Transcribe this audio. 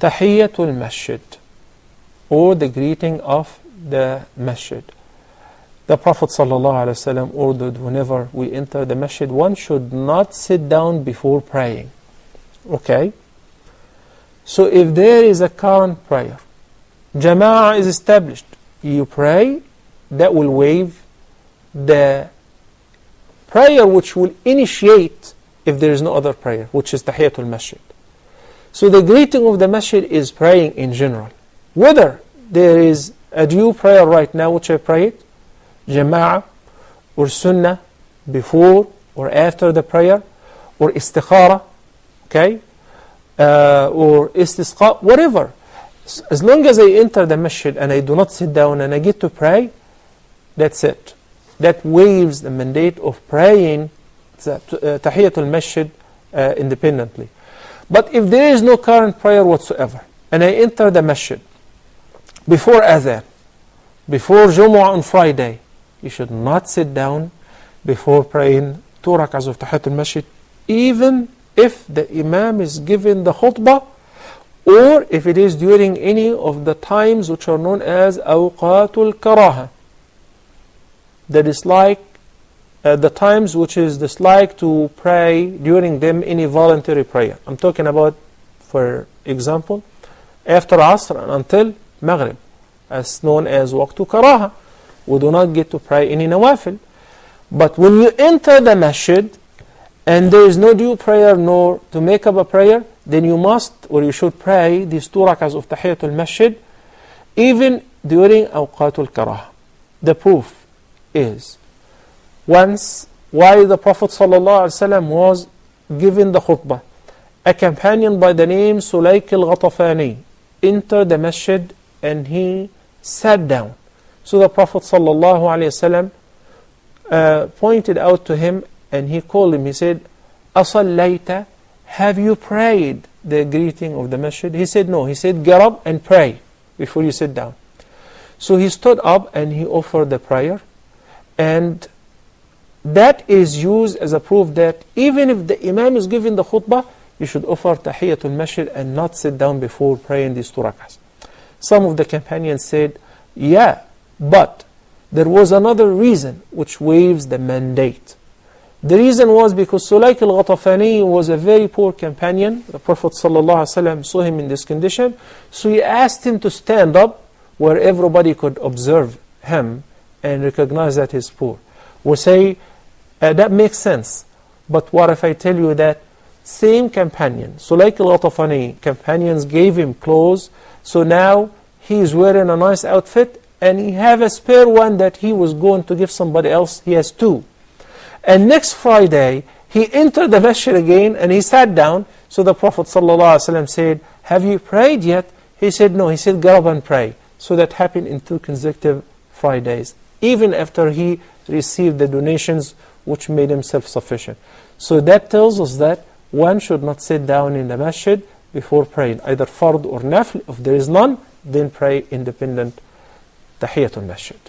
Tahiyatul masjid, or the greeting of the masjid. The Prophet ﷺ ordered whenever we enter the masjid, one should not sit down before praying. Okay? So if there is a current prayer, Jama'ah is established, you pray, that will waive the prayer which will initiate if there is no other prayer, which is Tahiyatul Masjid. So the greeting of the masjid is praying in general. Whether there is a due prayer right now which I prayed, Jama'ah or Sunnah, before or after the prayer, or Istikhara, okay, or Istisqa, whatever. As long as I enter the masjid and I do not sit down and I get to pray, that's it. That waives the mandate of praying Tahiyatul Masjid independently. But if there is no current prayer whatsoever, and I enter the masjid before Adhan, before Jumu'ah on Friday, you should not sit down before praying 2 rak'ahs of Tahiyatul Masjid, even if the Imam is giving the khutbah, or if it is during any of the times which are known as Awqatul Karaha, the dislike, the times which is disliked to pray during them any voluntary prayer. I'm talking about, for example, after Asr and until Maghrib, as known as Waqtu Karaha. We do not get to pray any nawafil. But when you enter the masjid and there is no due prayer nor to make up a prayer, then you must, or you should pray these 2 rak'ahs of Tahiyatul Masjid even during Awqatul Karaha. The proof is, once while the Prophet ﷺ was giving the khutbah, a companion by the name Sulayk al-Ghatafani entered the masjid and he sat down. So the Prophet ﷺ pointed out to him and he called him. He said, Asallayta, have you prayed the greeting of the masjid? He said, no. He said, get up and pray before you sit down. So he stood up and he offered the prayer. And that is used as a proof that even if the Imam is giving the khutbah, you should offer Tahiyatul Masjid and not sit down before praying these 2 rak'ahs. Some of the companions said, yeah, but there was another reason which waives the mandate. The reason was because Sulayk al-Ghatafani was a very poor companion. The Prophet ﷺ saw him in this condition, so he asked him to stand up where everybody could observe him and recognize that he's poor. We say, that makes sense. But what if I tell you that same companion, Sulayk al-Ghatafani, companions gave him clothes, so now he is wearing a nice outfit and he have a spare one that he was going to give somebody else. He has 2. And next Friday, he entered the masjid again and he sat down. So the Prophet ﷺ said, have you prayed yet? He said, no. He said, get up and pray. So that happened in 2 consecutive Fridays, even after he received the donations which made him self-sufficient. So that tells us that one should not sit down in the masjid before praying, either fard or nafl. If there is none, then pray independent Tahiyatul Masjid.